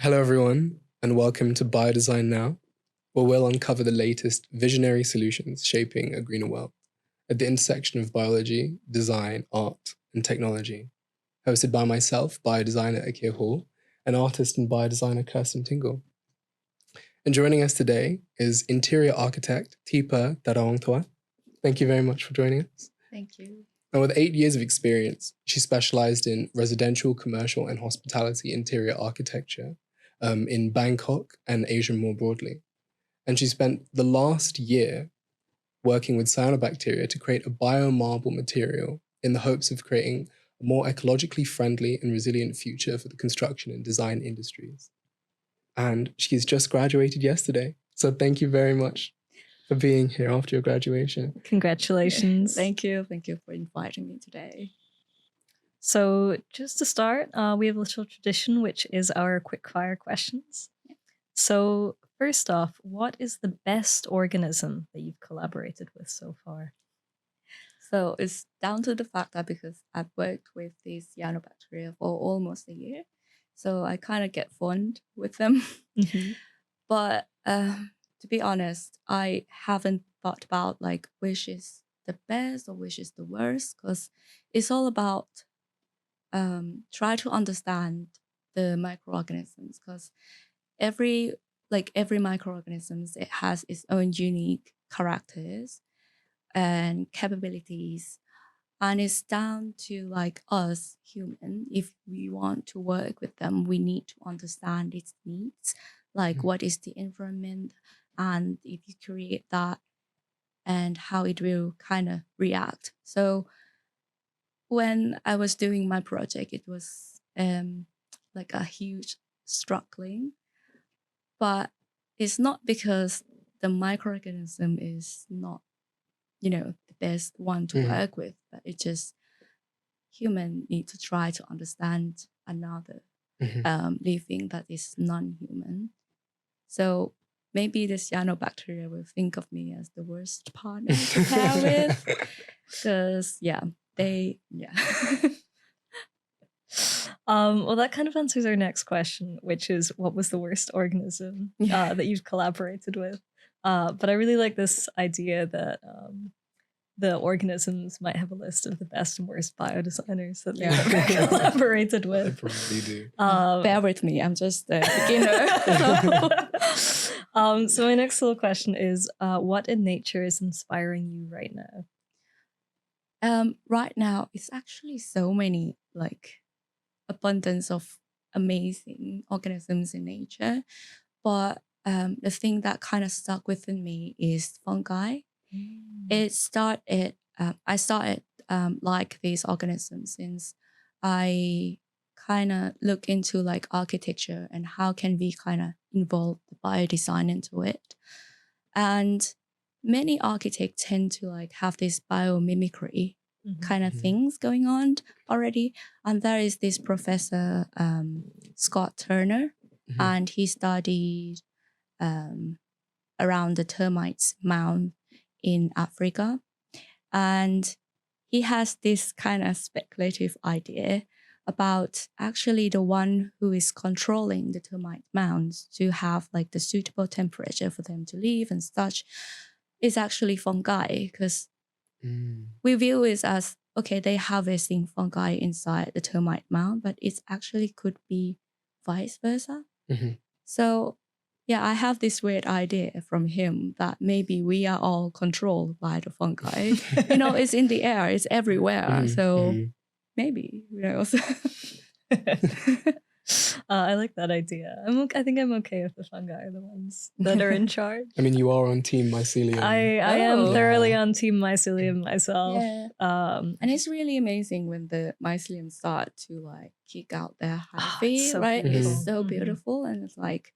Hello, everyone, and welcome to Biodesign Now, where we'll uncover the latest visionary solutions shaping a greener world at the intersection of biology, design, art, and technology. Hosted by myself, biodesigner Akir Hall, and artist and biodesigner Kirsten Tingle. And joining us today is interior architect Tipaponr Tharawongthawat. Thank you very much for joining us. Thank you. And with 8 years of experience, she specialized in residential, commercial, and hospitality interior architecture in Bangkok and Asia more broadly. And she spent the last year working with Cyanobacteria to create a biomarble material in the hopes of creating a more ecologically friendly and resilient future for the construction and design industries. And she's just graduated yesterday. So thank you very much for being here after your graduation. Congratulations. Thank you. Thank you for inviting me today. So just to start, we have a little tradition, which is our quickfire questions. So first off, what is the best organism that you've collaborated with so far? So it's down to the fact that because I've worked with these Cyanobacteria for almost a year, so I kind of get fond with them. Mm-hmm. But to be honest, I haven't thought about like which is the best or which is the worst, because it's all about try to understand the microorganisms, because every microorganisms, it has its own unique characters and capabilities, and it's down to like us human. If we want to work with them, we need to understand its needs, like what is the environment, and if you create that and how it will kind of react. So when I was doing my project, it was like a huge struggling, but it's not because the microorganism is not, the best one to work with, but it's just human need to try to understand another living that is non-human. So maybe the cyanobacteria will think of me as the worst partner to pair with, because Well, that kind of answers our next question, which is what was the worst organism that you've collaborated with? But I really like this idea that the organisms might have a list of the best and worst biodesigners that they've ever collaborated with. I probably do. Bear with me, I'm just a beginner. So my next little question is, what in nature is inspiring you right now? Right now, it's actually so many like abundance of amazing organisms in nature, but the thing that kind of stuck within me is fungi. I started like these organisms since I kind of look into like architecture and how can we kind of involve the biodesign into it. And many architects tend to like have this biomimicry kind of things going on already. And there is this professor, Scott Turner, and he studied around the termites mound in Africa. And he has this kind of speculative idea about actually the one who is controlling the termite mounds to have like the suitable temperature for them to live and such is actually fungi, because we view it as, okay, they harvesting fungi inside the termite mound, but it actually could be vice versa. So yeah, I have this weird idea from him that maybe we are all controlled by the fungi. It's in the air, it's everywhere. So maybe, I like that idea. I think I'm okay if the fungi are the ones that are in charge. I mean, you are on Team Mycelium. I am thoroughly on Team Mycelium myself. Yeah. And it's really amazing when the mycelium start to like kick out their hyphae, so right? beautiful. It's so beautiful, and it's like,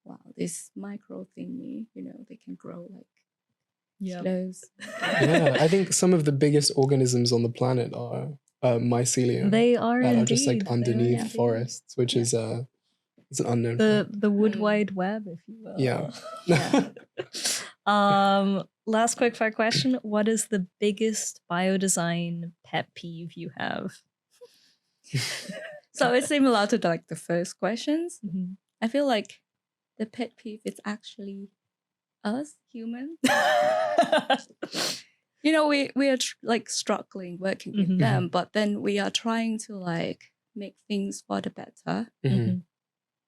wow, this micro thingy, they can grow like clothes. Yeah, I think some of the biggest organisms on the planet are mycelium. They are that indeed. are just like underneath forests, which is it's an unknown fact. The wood wide web, if you will. Yeah. Last quickfire question: what is the biggest biodesign pet peeve you have? So it's similar to like the first questions. I feel like the pet peeve is actually us humans. You know, we are like struggling working with them, but then we are trying to like make things for the better.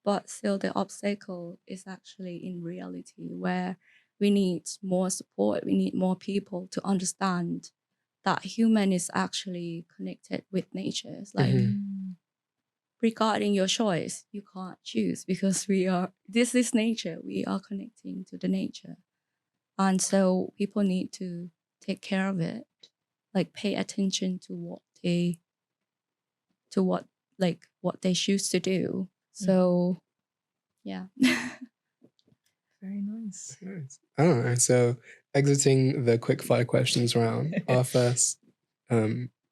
But still, the obstacle is actually in reality where we need more support. We need more people to understand that human is actually connected with nature. It's like regarding your choice, you can't choose because this is nature. We are connecting to the nature. And so people need to take care of it, like pay attention to what they choose to do. So yeah. Very nice. Nice. All right. So exiting the quickfire questions round, our first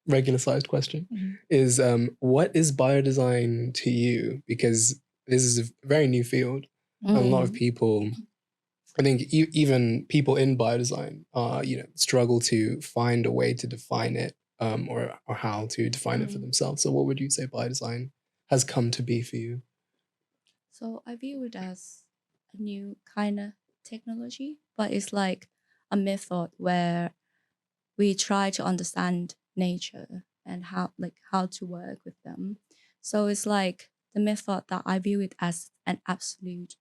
regular sized question is what is biodesign to you? Because this is a very new field. And a lot of people, I think even people in biodesign struggle to find a way to define it or how to define it for themselves. So what would you say biodesign has come to be for you? So I view it as a new kind of technology, but it's like a method where we try to understand nature and how to work with them. So it's like the method that I view it as an absolute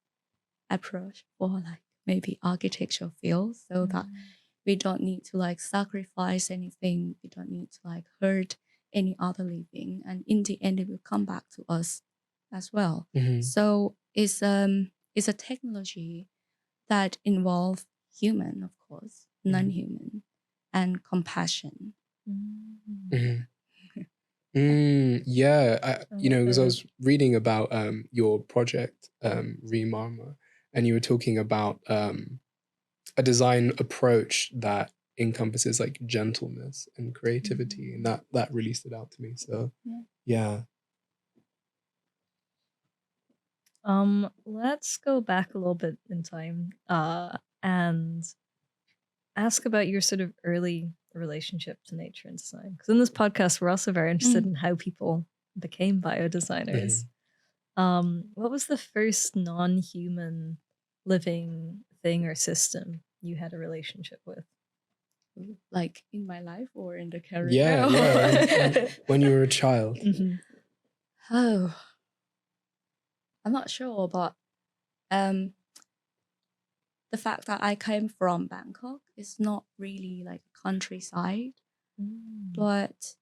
approach for like maybe architecture field, so that we don't need to like sacrifice anything. We don't need to like hurt any other living, and in the end, it will come back to us as well. So it's a technology that involves human, of course, non-human, and compassion. Yeah, because I was reading about your project, MARMOR, and you were talking about a design approach that encompasses like gentleness and creativity, and that really stood out to me. So yeah. Let's go back a little bit in time and ask about your sort of early relationship to nature and design. Because in this podcast, we're also very interested in how people became biodesigners. What was the first non-human living thing or system you had a relationship with? Like in my life or in the career? Yeah. When you were a child. Oh, I'm not sure, but the fact that I came from Bangkok is not really like countryside, but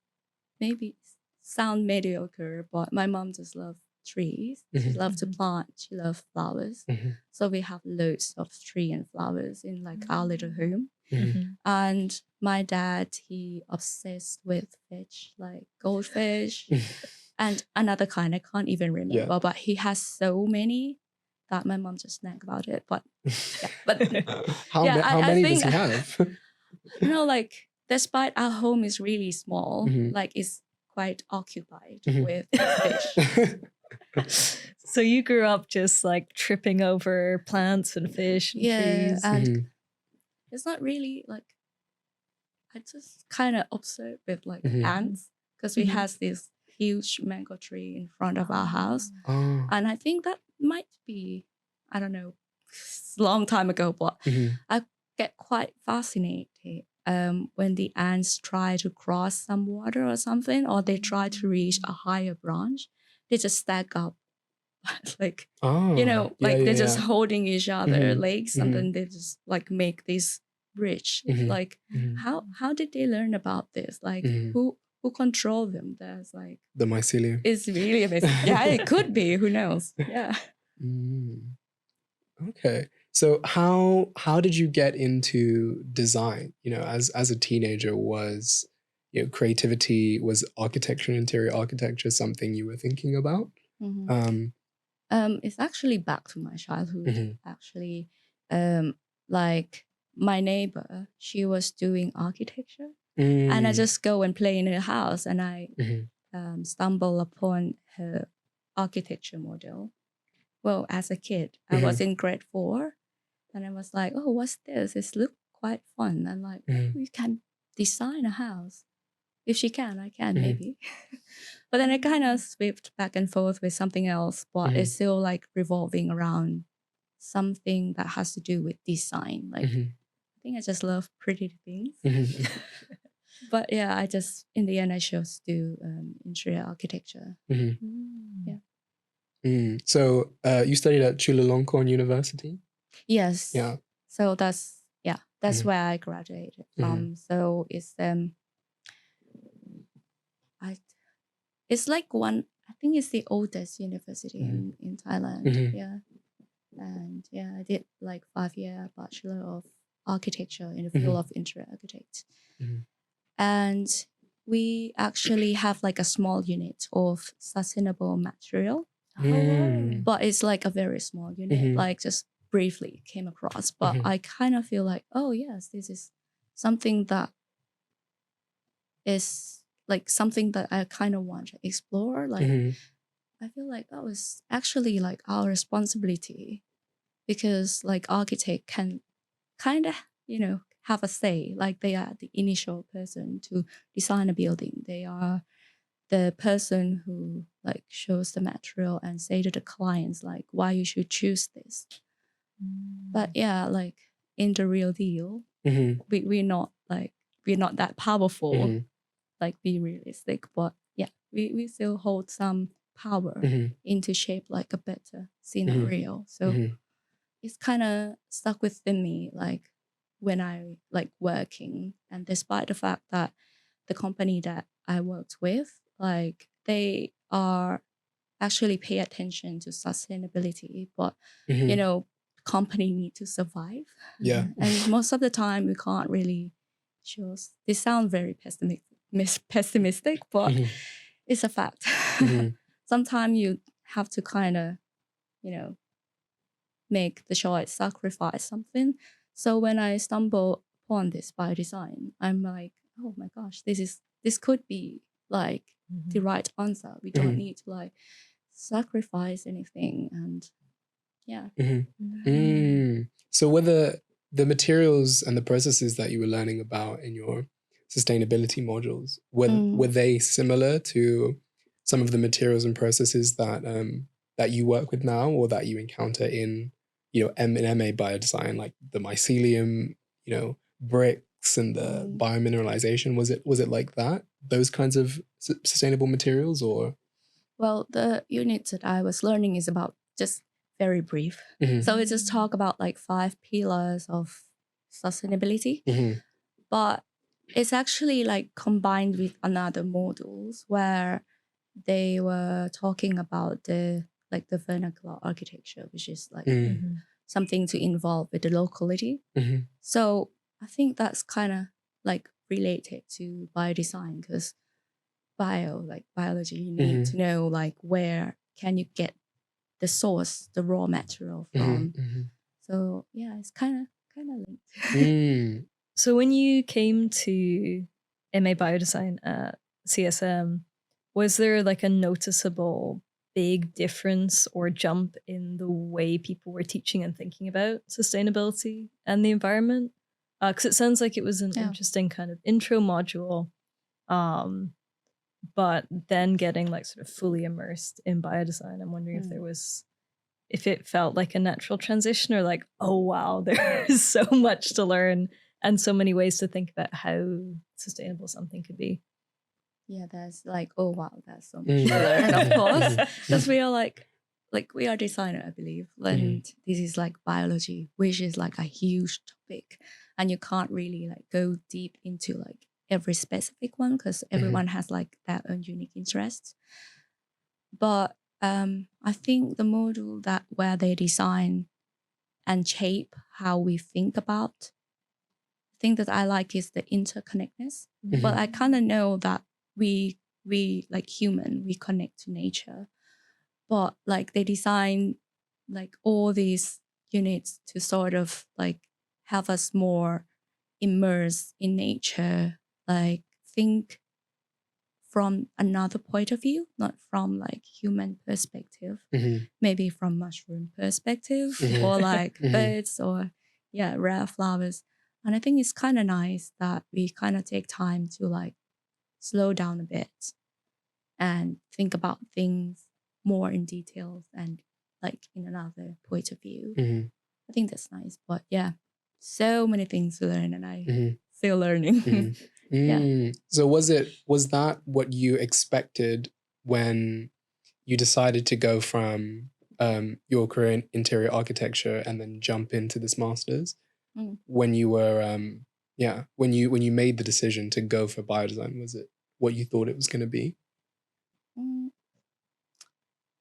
maybe sound mediocre, but my mom just loves trees. She loves to plant. She loves flowers. So we have loads of tree and flowers in like our little home. And my dad, he obsessed with fish, like goldfish and another kind I can't even remember, but he has so many that my mom just snack about it. But how many does he have? Like despite our home is really small, like it's quite occupied with fish. So you grew up just like tripping over plants and fish and trees. And it's not really like, I just kind of observe with like ants, because we have this huge mango tree in front of our house. And I think that might be, I don't know, long time ago, but I get quite fascinated when the ants try to cross some water or something, or they try to reach a higher branch. They just stack up like, they're just holding each other legs, and then they just like make this bridge. Like how did they learn about this? Like who control them? There's like the mycelium. It's really amazing. Yeah, it could be. Who knows? Yeah. Okay. So how did you get into design? As a teenager, was creativity, was architecture and interior architecture something you were thinking about? It's actually back to my childhood. Actually, like my neighbor, she was doing architecture, and I just go and play in her house, and I stumble upon her architecture model. Well, as a kid, I was in grade 4, and I was like, "Oh, what's this? It looks quite fun." And like, you can design a house. if she can, I can maybe. But then I kind of swift back and forth with something else, but it's still like revolving around something that has to do with design. Like I think I just love pretty things. But yeah, I just in the end I chose to do interior architecture. Yeah. So you studied at Chulalongkorn University? Yes. Yeah. So that's where I graduated from. So it's it's like I think it's the oldest university in Thailand. Yeah. And yeah, I did like 5-year Bachelor of Architecture in the field of interior architect. And we actually have like a small unit of sustainable material. But it's like a very small unit, like just briefly came across. But I kind of feel like, oh yes, this is something that is like something that I kind of want to explore. Like I feel like that was actually like our responsibility, because like architect can kind of, have a say. Like they are the initial person to design a building. They are the person who like shows the material and say to the clients like why you should choose this. But yeah, like in the real deal, we're not that powerful. Like be realistic, but yeah, we still hold some power into shape like a better scenario. So it's kind of stuck within me, like when I like working, and despite the fact that the company that I worked with, like they are actually pay attention to sustainability, but company need to survive. Yeah. And most of the time we can't really choose. This sounds very pessimistic, but it's a fact. Sometimes you have to kind of, make the choice, sacrifice something. So when I stumble upon this biodesign, I'm like, oh my gosh, this could be like the right answer. We don't need to like sacrifice anything. And yeah. So were the materials and the processes that you were learning about in your sustainability modules, were they similar to some of the materials and processes that that you work with now, or that you encounter in MA biodesign, like the mycelium, bricks and the biomineralization? Was it like that? Those kinds of sustainable materials, or? Well, the unit that I was learning is about just very brief. So we just talk about like 5 pillars of sustainability. But it's actually like combined with another modules where they were talking about the vernacular architecture, which is like something to involve with the locality. So I think that's kind of like related to biodesign, because biology, you need to know like where can you get the source, the raw material from. So yeah, it's kind of linked. So when you came to MA Biodesign at CSM, was there like a noticeable big difference or jump in the way people were teaching and thinking about sustainability and the environment? Because it sounds like it was an interesting kind of intro module, but then getting like sort of fully immersed in biodesign. I'm wondering if it felt like a natural transition, or like, oh wow, there is so much to learn and so many ways to think about how sustainable something could be. Yeah, that's like, oh wow, that's so much to learn, of course, because we are like we are designer, I believe, and this is like biology, which is like a huge topic, and you can't really like go deep into like every specific one, because everyone has like their own unique interests. But I think the module where they design and shape how we think about thing that I like is the interconnectedness. But I kind of know that we like human, we connect to nature, but like they design like all these units to sort of like have us more immersed in nature, like think from another point of view, not from like human perspective, maybe from mushroom perspective or like birds or rare flowers. And I think it's kind of nice that we kind of take time to like slow down a bit and think about things more in details and like in another point of view. Mhm. I think that's nice. But yeah, so many things to learn, and I Mhm. still learning. Mhm. Yeah. So was that what you expected when you decided to go from your career in interior architecture and then jump into this master's? Mm. When you were when you made the decision to go for biodesign, was it what you thought it was going to be? Mm.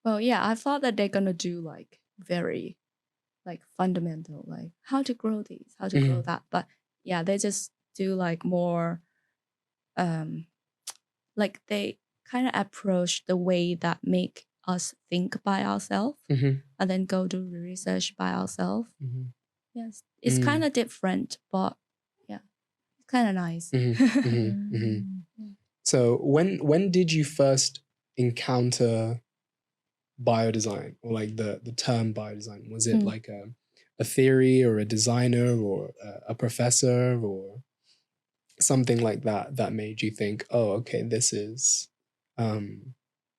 Well, yeah, I thought that they're gonna do like very like fundamental, like how to grow these, how to grow Mhm. that. But yeah, they just do like more like they kind of approach the way that make us think by ourselves Mhm. and then go do the research by ourselves. Mhm. Yes, it's kind of different, but yeah, it's kind of nice. Mhm. Mhm. Mhm. Mm. So when did you first encounter biodesign, or like the term biodesign? Was it Mm. like a theory or a designer or a professor or something like that that made you think, oh, okay, this is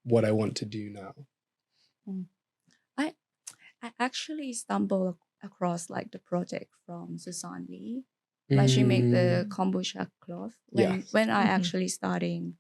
what I want to do now? Mm. I actually stumbled across like the project from Susan Lee, like she made the kombucha cloth Yeah. when I Mhm. actually studying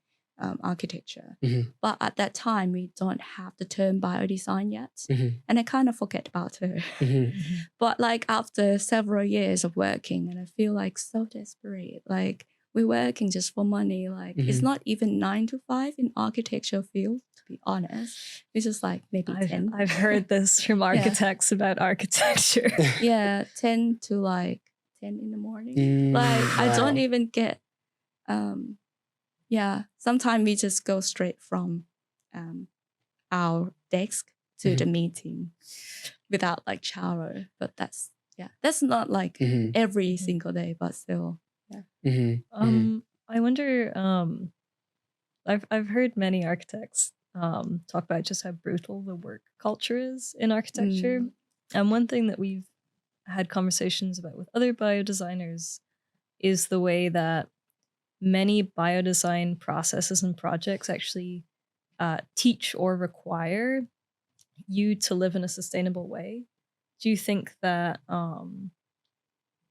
architecture. Mhm. But at that time, we don't have the term biodesign yet, Mhm. and I kind of forget about her. Mhm. But like after several years of working, and I feel like so desperate, like we're working just for money. Like it's Mhm. not even 9 to 5 in architecture field, to be honest. It's just like maybe 10. I've heard this from architects about architecture. Yeah, 10 to like 10 in the morning. Like I don't Wow. even get yeah, sometimes we just go straight from our desk to the meeting without like shower. But that's not like Mhm. every single day, but still, yeah. Mhm. Mhm. I wonder. I've heard many architects talk about just how brutal the work culture is in architecture, and one thing that we've had conversations about with other biodesigners is the way that many biodesign processes and projects actually teach or require you to live in a sustainable way. Do you think that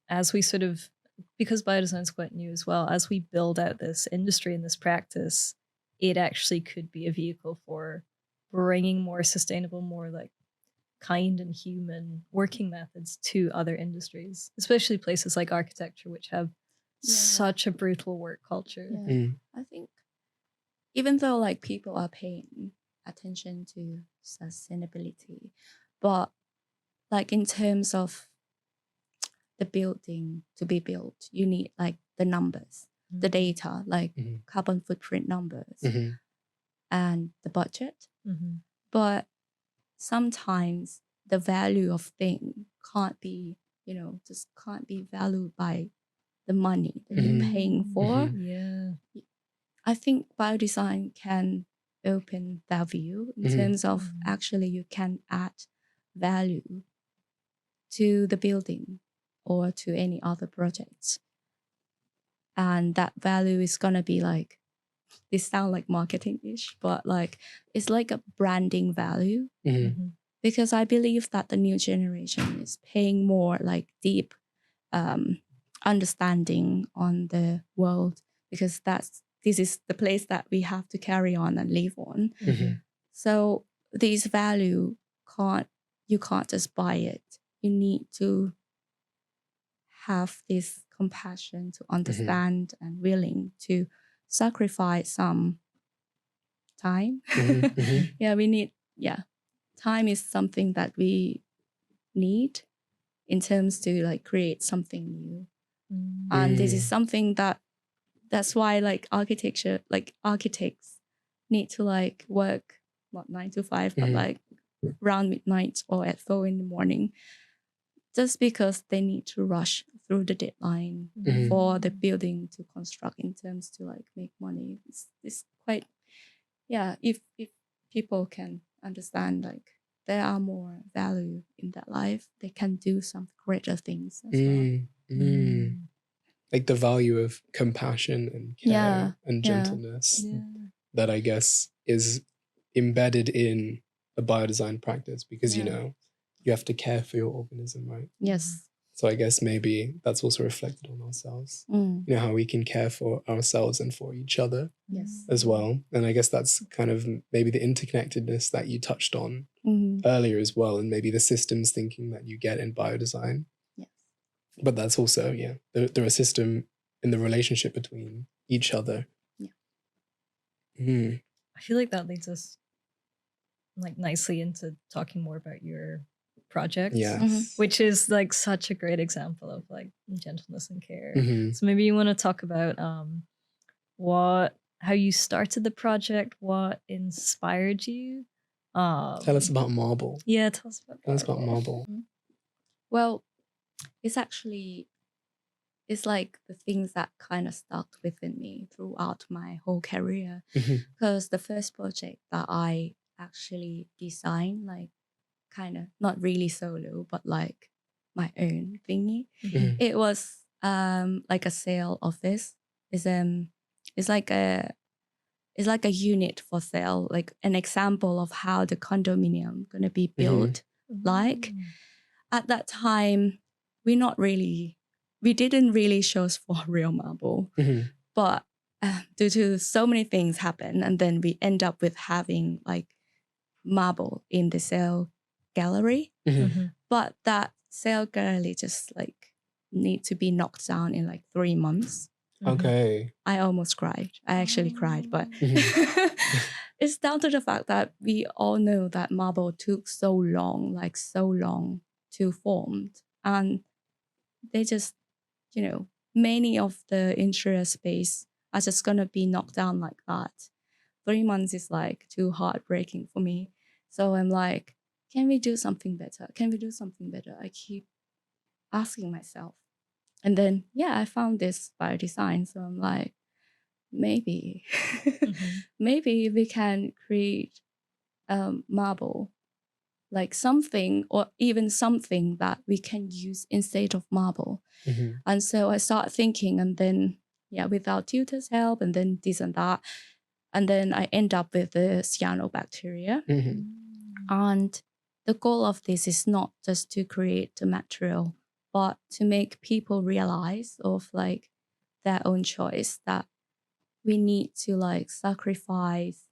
as we sort of, because biodesign is quite new as well, as we build out this industry and this practice, it actually could be a vehicle for bringing more sustainable, more like kind and human working methods to other industries, especially places like architecture, which have such a brutal work culture? Yeah. I think even though like people are paying attention to sustainability, but like in terms of the building to be built, you need like the numbers, the data, like carbon footprint numbers and the budget. But sometimes the value of thing can't be, just can't be valued by the money that you're paying for. Yeah. I think biodesign can open that view in terms of actually you can add value to the building or to any other projects. And that value is gonna be like, this sound like marketing-ish, but like it's like a branding value. Because I believe that the new generation is paying more like deep understanding on the world, because this is the place that we have to carry on and live on. So these value you can't just buy it. You need to have this compassion to understand and willing to sacrifice some time. Yeah, we need, time is something that we need in terms to like create something new. And this is something that's why like architects need to like work not 9 to 5, but like around midnight or at 4 in the morning, just because they need to rush through the deadline for the building to construct in terms to like make money. It's quite, if people can understand like there are more value in that life, they can do some greater things as well. like the value of compassion and care and gentleness that I guess is embedded in a biodesign practice, because you know, you have to care for your organism, right? Yes. So I guess maybe that's also reflected on ourselves. You know, how we can care for ourselves and for each other as well. And I guess that's kind of maybe the interconnectedness that you touched on earlier as well, and maybe the systems thinking that you get in biodesign. Yes. But that's also, there are system in the relationship between each other. I feel like that leads us like nicely into talking more about your project, which is like such a great example of like gentleness and care. So maybe you want to talk about how you started the project, what inspired you. Tell us about marble. Yeah, tell us about marble. Well, it's like the things that kind of stuck within me throughout my whole career. Because the first project that I actually designed, like kind of not really solo, but like my own thingy, it was like a sale office. It's like a unit for sale, like an example of how the condominium gonna be built. Like at that time, we didn't really choose for real marble, but due to so many things happen, and then we end up with having like marble in the sale gallery. But that sale gallery just like need to be knocked down in like 3 months. Okay. I almost cried. I actually cried, but it's down to the fact that we all know that marble took so long to form. And they just, many of the interior space are just going to be knocked down like that. 3 months is like too heartbreaking for me. So I'm like, can we do something better? Can we do something better? I keep asking myself. And then, I found this biodesign. So I'm like, maybe we can create marble, like something, or even something that we can use instead of marble. And so I start thinking, and then, without tutor's help, and then this and that. And then I end up with the cyanobacteria. And the goal of this is not just to create the material, but to make people realize of like their own choice, that we need to like sacrifice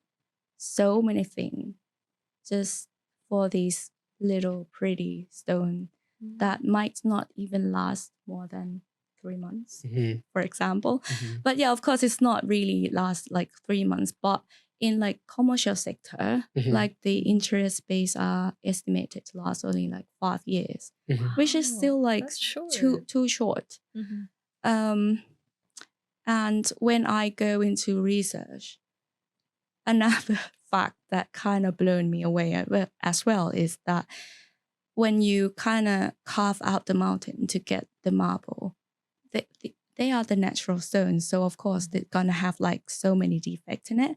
so many things just for these little pretty stone that might not even last more than 3 months, for example. But of course, it's not really last like 3 months, but in like commercial sector, like the interior space are estimated to last only like 5 years, which is still like too short. And when I go into research, another fact that kind of blown me away as well is that when you kind of carve out the mountain to get the marble, they are the natural stones. So of course they're gonna have like so many defects in it.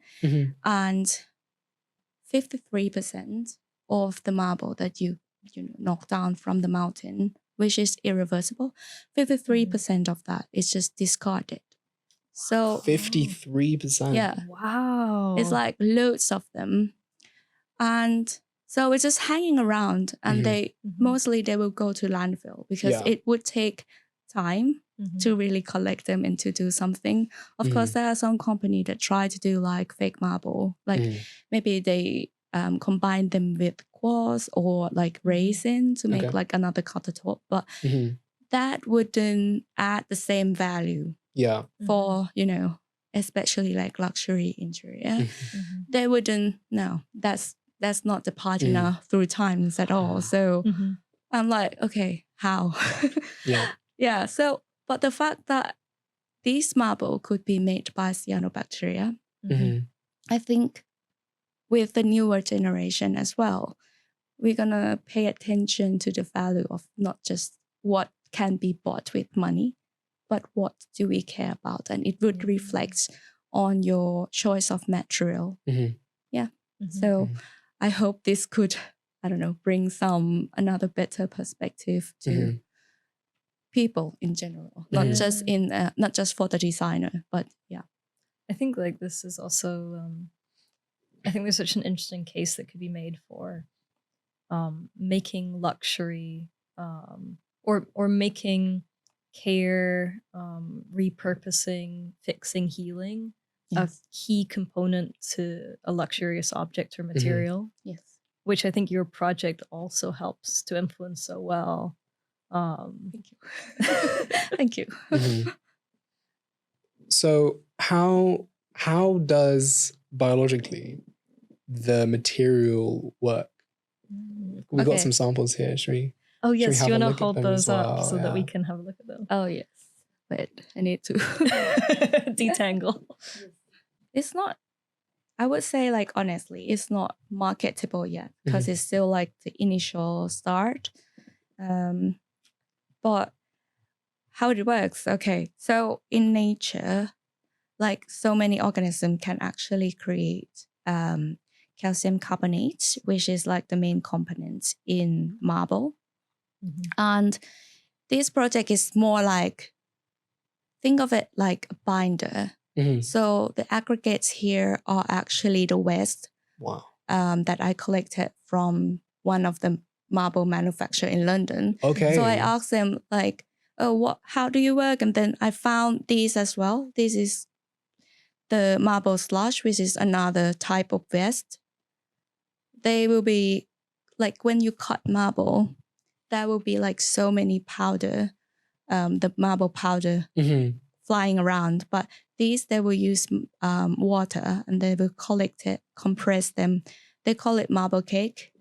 And 53% of the marble that you knock down from the mountain, which is irreversible, 53% of that is just discarded. So 53%. Yeah. Wow. It's like loads of them. And so it's just hanging around, and they will go to landfill because it would take time to really collect them and to do something. Of course, there are some companies that try to do like fake marble, like maybe they combine them with quartz or like resin to make like another countertop, but that wouldn't add the same value for, especially like luxury interior. They wouldn't, no, that's not the patina through times at all. So I'm like, okay, how? So, but the fact that this marble could be made by cyanobacteria, I think with the newer generation as well, we're going to pay attention to the value of not just what can be bought with money, but what do we care about? And it would reflect on your choice of material. So I hope this could, bring another better perspective to people in general, not Mhm. just in not just for the designer, but yeah. I think like this is also I think there's such an interesting case that could be made for making luxury or making care, repurposing, fixing, healing a Yes. key component to a luxurious object or material, Yes. which I think your project also helps to influence so well. Thank you. Thank you. Mhm. So how does biologically the material work? We got Okay. some samples here. Should Oh we yes, have do you a want to look at hold them as those up well? so that we Yeah. can have a look at them? Oh yes. Wait, I need to. Detangle. It's not. I would say, like, honestly, it's not marketable yet because it's still like the initial start. But how it works? Okay, so in nature, like so many organisms can actually create calcium carbonate, which is like the main component in marble. And this project is more like, think of it like a binder. So the aggregates here are actually the waste Wow. that I collected from one of the marble manufacturer in London. Okay. So I asked them like, "Oh, how do you work?" And then I found these as well. This is the marble sludge, which is another type of waste. They will be like, when you cut marble, there will be like so many powder, the marble powder flying around. But these, they will use water and they will collect it, compress them. They call it marble cake.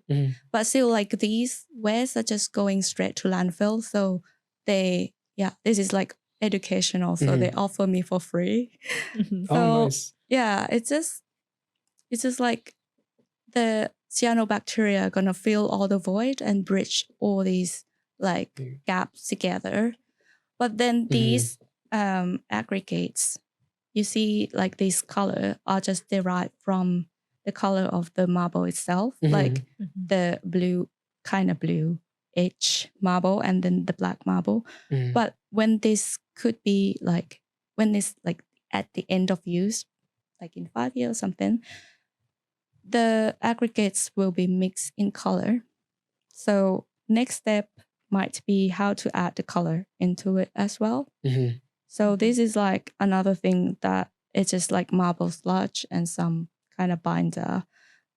But still, like, these waste are just going straight to landfill. So this is like educational. So they offer me for free. So Oh, nice. yeah, it's just like the cyanobacteria are gonna fill all the void and bridge all these like gaps together. But then these aggregates, you see, like this color are just derived from the color of the marble itself, like the blue, kind of blue-ish marble and then the black marble. But when this could be like, when it's like at the end of use, like in 5 years or something, the aggregates will be mixed in color. So next step might be how to add the color into it as well. So this is like another thing that it's just like marble sludge and some kind of binder,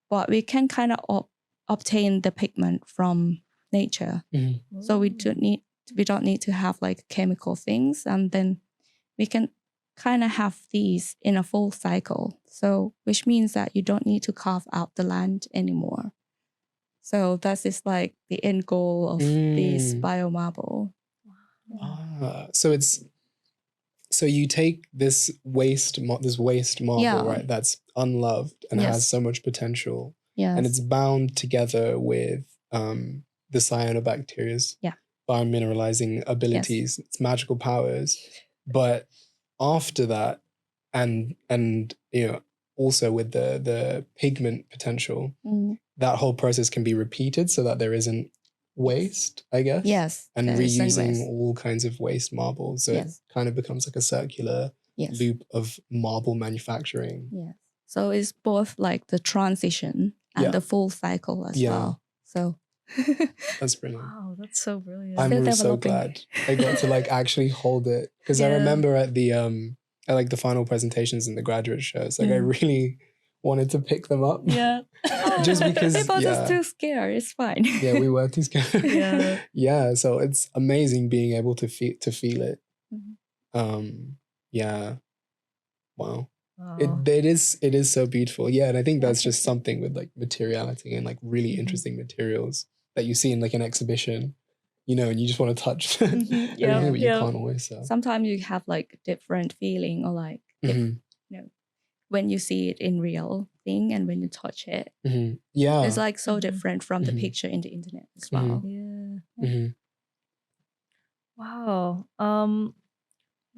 but we can kind of obtain the pigment from nature. So we don't need to have like chemical things, and then we can kind of have these in a full cycle. So which means that you don't need to carve out the land anymore. So that is like the end goal of this biomarble. So you take this waste marble, right? That's unloved and has so much potential, and it's bound together with the cyanobacteria's biomineralizing abilities, its magical powers. But after that, and also with the pigment potential, that whole process can be repeated so that there isn't waste, I guess. Yes. And reusing all kinds of waste marble. So it kind of becomes like a circular loop of marble manufacturing. Yes. So it's both like the transition and the full cycle as well. So that's brilliant. Wow, that's so brilliant. I'm so glad I got to like actually hold it, because I remember at the at like the final presentations and the graduate shows, like I really wanted to pick them up. Yeah. Just because people just too scared. It's fine. Yeah, we were too scared. Yeah. So it's amazing being able to feel it. Yeah. Wow. It is so beautiful. Yeah, and I think that's just something with like materiality and like really interesting materials that you see in like an exhibition, and you just want to touch everything, but you can't always. So sometimes you have like different feeling, or like when you see it in real thing and when you touch it, it's like so different from the picture in the internet as well. Wow.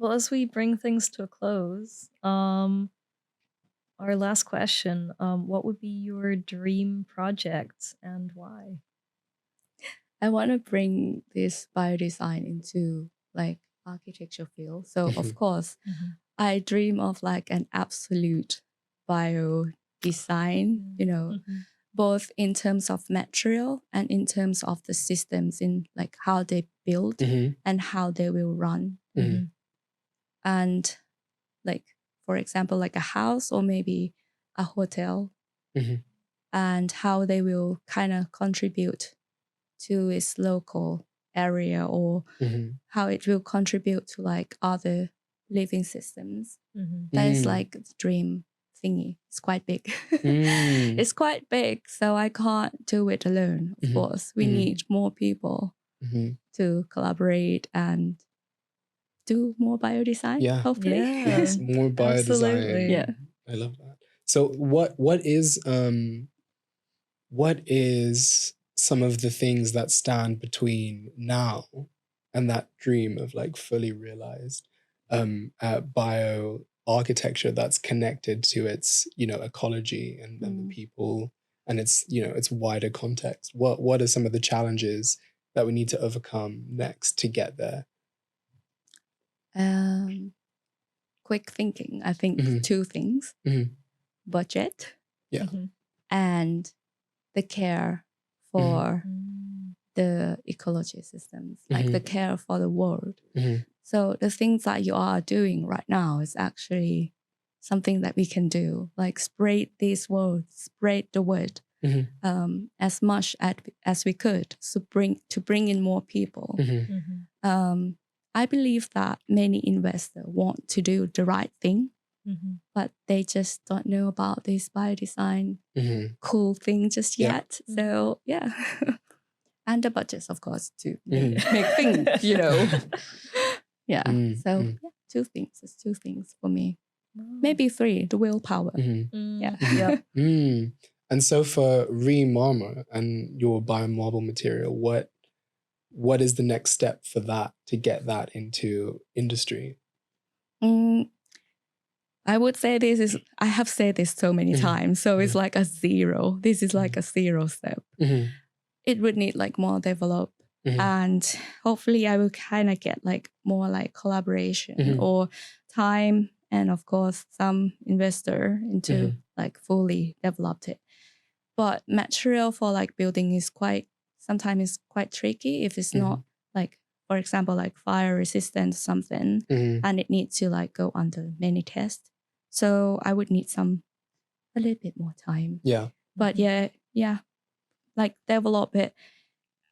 Well, as we bring things to a close, our last question, what would be your dream project and why? I want to bring this biodesign into like architecture field. So Mhm. of course, Mhm. I dream of like an absolute bio design, Mhm. both in terms of material and in terms of the systems in like how they build Mhm. and how they will run. Mhm. And like, for example, like a house or maybe a hotel, Mhm. and how they will kind of contribute to its local area, or Mhm. how it will contribute to like other living systems. Mhm. That is Mm. like the dream thingy. It's quite big. Mm. It's quite big, so I can't do it alone, of Mhm. course. We Mhm. need more people Mhm. to collaborate and do more biodesign, Yeah. hopefully. Yeah. Yes, more biodesign. Absolutely. Yeah. I love that. So what is some of the things that stand between now and that dream of like fully realized bio architecture that's connected to its, ecology and the people and its, its wider context? What are some of the challenges that we need to overcome next to get there? Quick thinking. I think Mhm. 2 things: Mhm. budget Yeah. Mhm. and the care for Mm. the ecology systems, like the care for the world. Mhm. So the things that you are doing right now is actually something that we can do, like spread these words, spread the word Mhm. as much as we could, to bring in more people. Mhm. Mhm. I believe that many investors want to do the right thing, Mhm. but they just don't know about this biodesign Mhm. cool thing just Yeah. yet. So yeah. And the budgets, of course, to Mhm. make things, Yeah. So Mm. yeah, 2 things. It's 2 things for me. Wow. Maybe 3, the willpower. Mhm. Yeah. Yep. Mm. And so for MARMOR and your biomarble material, what is the next step for that to get that into industry? I would say I have said this so many times, so it's like a 0. This is like a 0 step. Mhm. It would need like more develop, and hopefully I will kind of get like more like collaboration or time, and of course some investor into like fully developed it. But material for like building is sometimes quite tricky if it's not like, for example, like fire resistant something, and it needs to like go under many tests. So I would need a little bit more time. Yeah. But yeah, like develop it.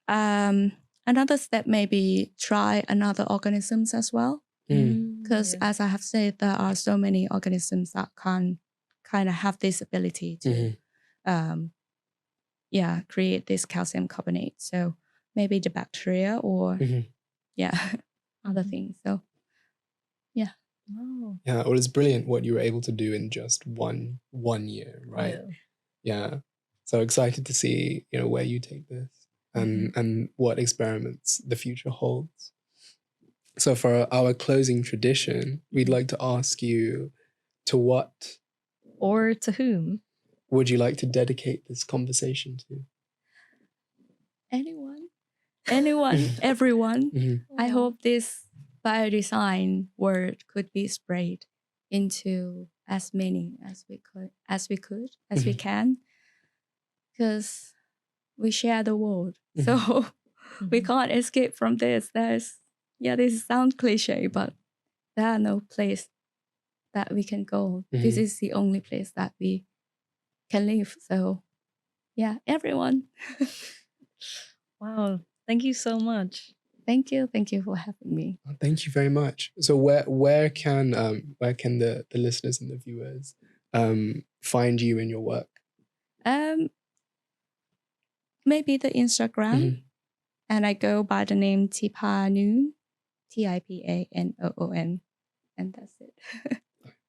Another step maybe try another organisms as well, because as I have said, there are so many organisms that can kind of have this ability to create this calcium carbonate. So maybe the bacteria or other things. So yeah. Wow. Yeah, well, it's brilliant what you were able to do in just one year, right? Yeah. So excited to see, where you take this and what experiments the future holds. So for our closing tradition, we'd like to ask you, to what Or to whom would you like to dedicate this conversation to? Anyone, everyone. I hope this biodesign word could be spread into as many as we can, because we share the world. So we can't escape from this. This sounds cliche, but there are no place that we can go. This is the only place that we can live. So yeah, everyone. Wow. Thank you so much. Thank you for having me. Thank you very much. So where can the listeners and the viewers find you in your work? Maybe the Instagram, and I go by the name Tipaponr, Tipanon, and that's it.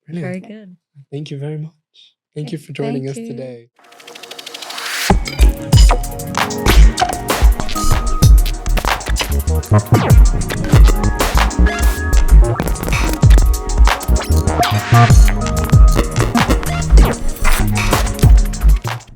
Brilliant. Very good. Thank you very much. Thank you for joining us today.